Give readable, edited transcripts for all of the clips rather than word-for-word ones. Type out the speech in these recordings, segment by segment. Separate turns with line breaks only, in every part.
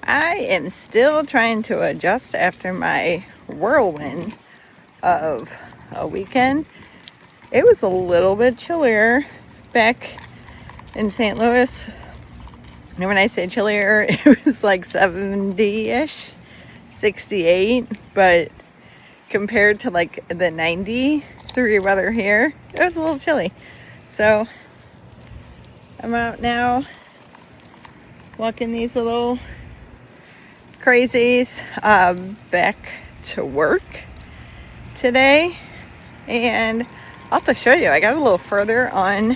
I am still trying to adjust after my whirlwind of a weekend. It was a little bit chillier back in St. Louis. And when I say chillier, it was like 70-ish, 68. But compared to like the 90-degree weather here, it was a little chilly. So I'm out now walking these little crazies back to work today, and I'll have to show you. I got a little further on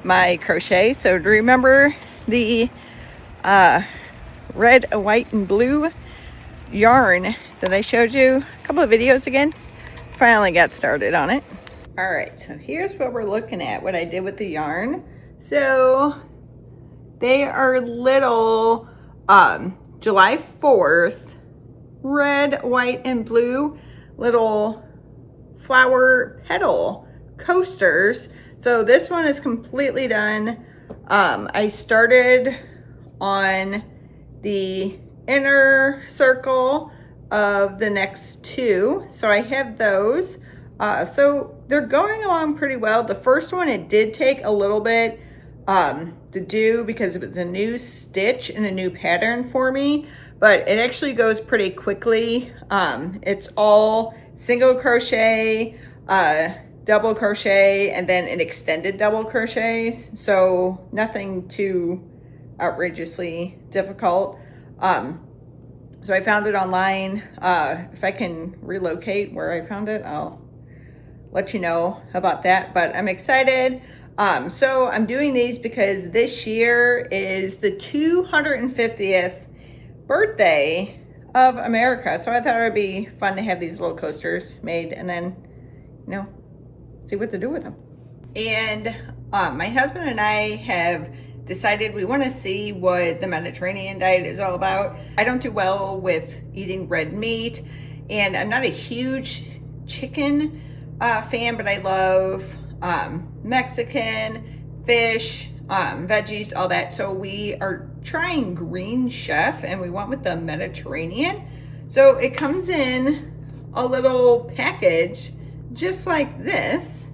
my crochet. So do you remember the red, white, and blue yarn that I showed you a couple of videos ago? Finally got started on it. All right, so here's what we're looking at, what I did with the yarn. So they are little July 4th red, white, and blue little flower petal coasters. So this one is completely done. I started on the inner circle of the next two, so I have those. So they're going along pretty well. The first one, it did take a little bit to do because it was a new stitch and a new pattern for me, but it actually goes pretty quickly. It's all single crochet, double crochet, and then an extended double crochet, so nothing too outrageously difficult. So I found it online. If I can relocate where I found it, I'll let you know about that, but I'm excited. So I'm doing these because this year is the 250th birthday of America. So I thought it would be fun to have these little coasters made and then, you know, see what to do with them. And my husband and I have decided we want to see what the Mediterranean diet is all about. I don't do well with eating red meat, and I'm not a huge chicken fan, but I love Mexican, fish, veggies, all that. So we are trying Green Chef, and we went with the Mediterranean. So it comes in a little package just like this.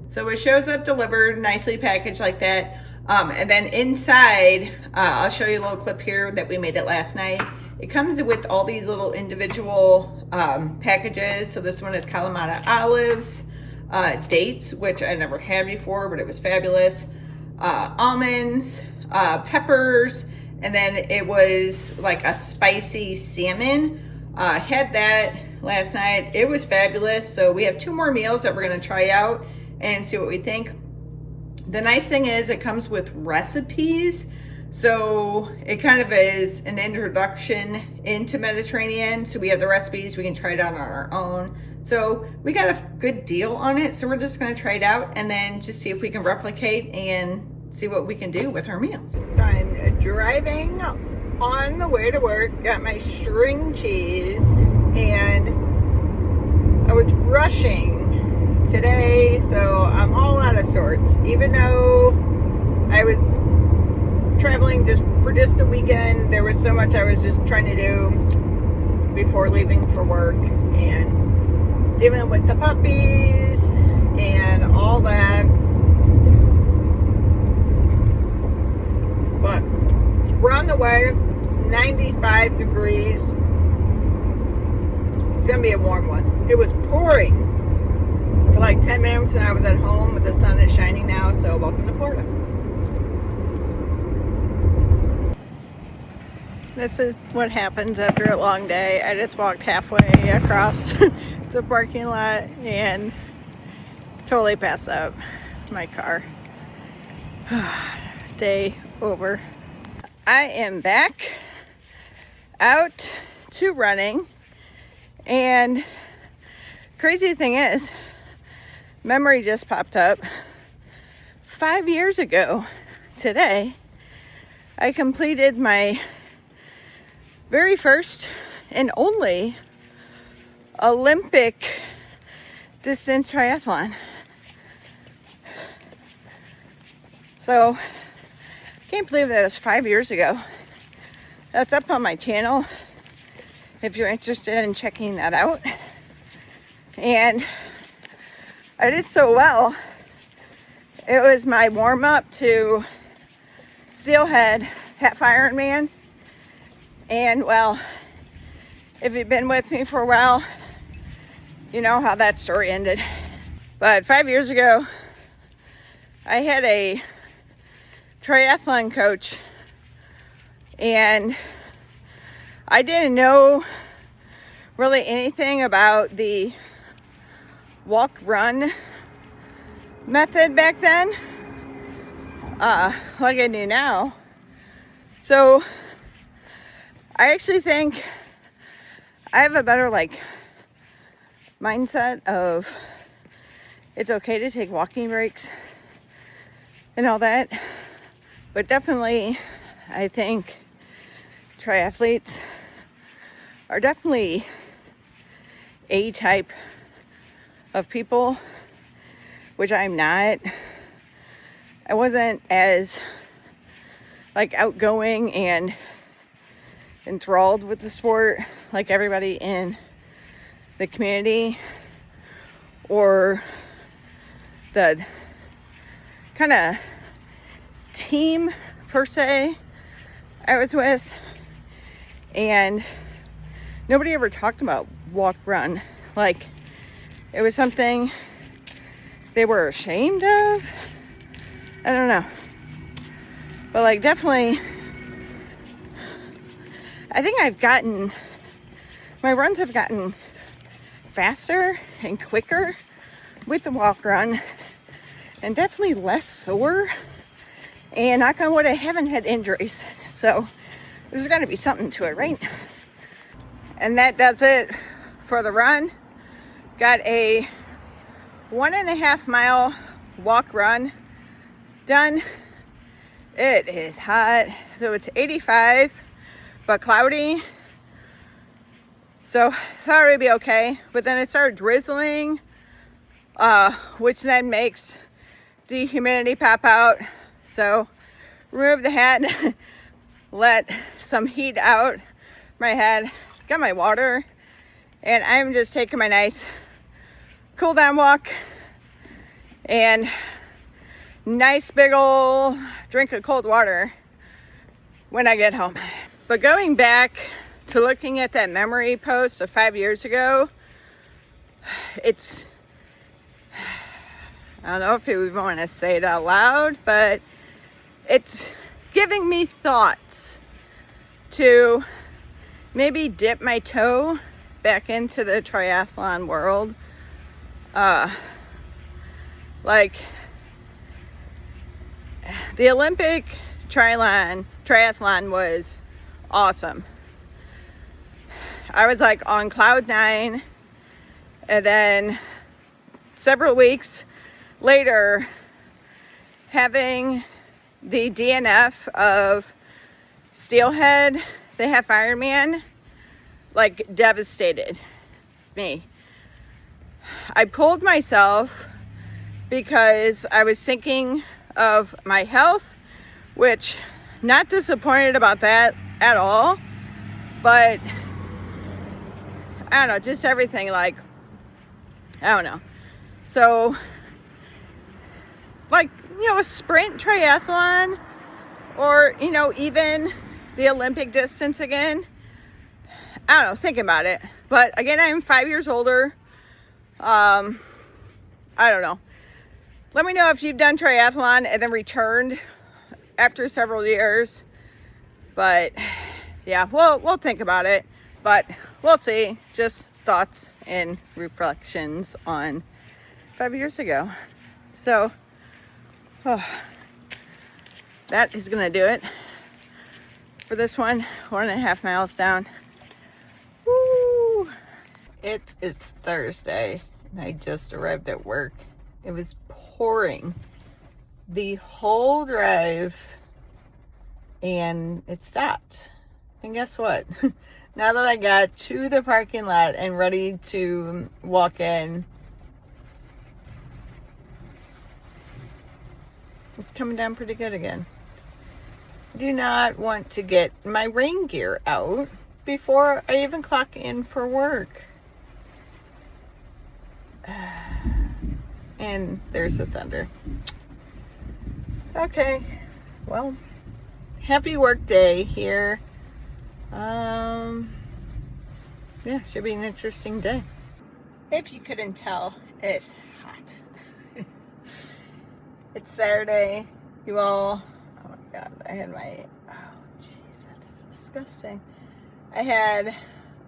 So it shows up delivered, nicely packaged like that. And then inside, I'll show you a little clip here that we made it last night. It comes with all these little individual packages. So this one is Kalamata olives, dates, which I never had before, but it was fabulous, almonds, peppers, and then it was like a spicy salmon. Had that last night. It was fabulous. So we have 2 more meals that we're going to try out and see what we think. The nice thing is it comes with recipes, so it kind of is an introduction into Mediterranean. So we have the recipes, we can try it out on our own. So we got a good deal on it, so we're just going to try it out and then just see if we can replicate and see what we can do with our meals. I'm driving on the way to work, got my string cheese, and I was rushing today, so I'm all out of sorts. Even though I was traveling for just a weekend, there was so much I was just trying to do before leaving for work and dealing with the puppies and all that. But we're on the way. It's 95 degrees. It's gonna be a warm one. It was pouring for like 10 minutes and I was at home, but the sun is shining now, so welcome to Florida. This is what happens after a long day. I just walked halfway across the parking lot and totally passed out my car. Day over. I am back out to running, and crazy thing is, memory just popped up. 5 years ago today, I completed my very first and only Olympic distance triathlon. So, can't believe that was 5 years ago. That's up on my channel if you're interested in checking that out. And I did so well. It was my warm-up to Steelhead Half Ironman. And well, if you've been with me for a while, you know how that story ended. But 5 years ago, I had a triathlon coach, and I didn't know really anything about the walk run method back then, like I do now. So I actually think I have a better mindset of it's okay to take walking breaks and all that. But definitely, I think triathletes are definitely a type of people, which I'm not. I wasn't as outgoing and enthralled with the sport like everybody in the community or the kind of team per se I was with. And nobody ever talked about walk run. It was something they were ashamed of. I don't know. But definitely, I think my runs have gotten faster and quicker with the walk run, and definitely less sore. And knock on wood, I haven't had injuries. So there's got to be something to it, right? And that does it for the run. Got a 1.5 mile walk run done. It is hot. So it's 85, but cloudy. So thought it would be okay. But then it started drizzling, which then makes the humidity pop out. So removed the hat, let some heat out my head, got my water, and I'm just taking my nice cool down walk and nice big ol' drink of cold water when I get home. But going back to looking at that memory post of 5 years ago, it's, I don't know if we want to say it out loud, but it's giving me thoughts to maybe dip my toe back into the triathlon world. The Olympic triathlon was awesome. I was on cloud 9, and then several weeks later having the DNF of Steelhead, the Half Ironman, devastated me. I pulled myself because I was thinking of my health, which not disappointed about that at all, but I don't know, just everything I don't know. So a sprint triathlon, or even the Olympic distance again, I don't know, thinking about it. But again, I'm 5 years older. I don't know. Let me know if you've done triathlon and then returned after several years. But yeah, we'll think about it. But we'll see. Just thoughts and reflections on 5 years ago. So that is gonna do it for this one. 1.5 miles down. Woo! It is Thursday and I just arrived at work. It was pouring the whole drive and it stopped. And guess what? Now that I got to the parking lot and ready to walk in, it's coming down pretty good again. do not want to get my rain gear out before I even clock in for work. And there's the thunder. Okay, well, happy work day here. Yeah, should be an interesting day. If you couldn't tell, it's hot. It's Saturday. You all, oh my God, I had my, oh jeez, that's disgusting. I had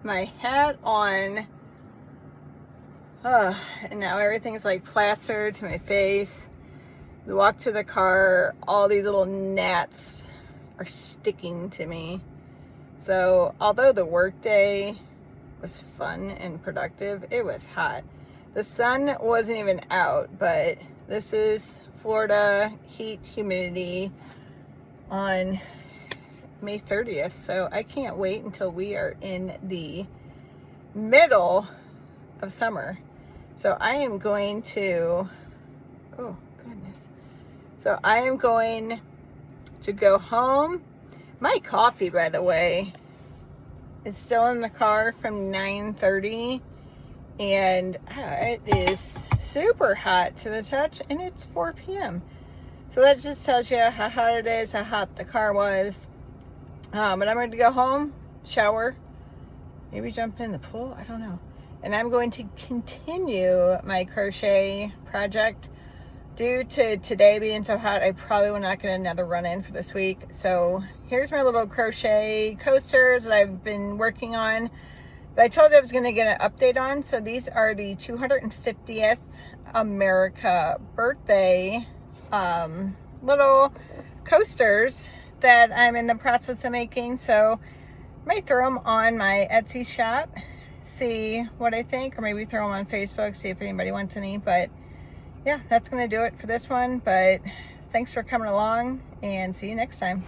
my hat on, and now everything's like plastered to my face. The walk to the car, all these little gnats are sticking to me. So although the work day was fun and productive, it was hot. The sun wasn't even out, but this is Florida heat humidity on May 30th. So I can't wait until we are in the middle of summer. So I am going to, oh goodness. So I am going to go home. My coffee, by the way, is still in the car from 9:30, and it is super hot to the touch, and it's 4 p.m. So that just tells you how hot it is, how hot the car was. But I'm going to go home, shower, maybe jump in the pool, I don't know. And I'm going to continue my crochet project. Due to today being so hot, I probably will not get another run in for this week. So here's my little crochet coasters that I've been working on that I told you I was going to get an update on. So these are the 250th America birthday little coasters that I'm in the process of making. So I might throw them on my Etsy shop, see what I think, or maybe throw them on Facebook, see if anybody wants any. But yeah, that's going to do it for this one. But thanks for coming along, and see you next time.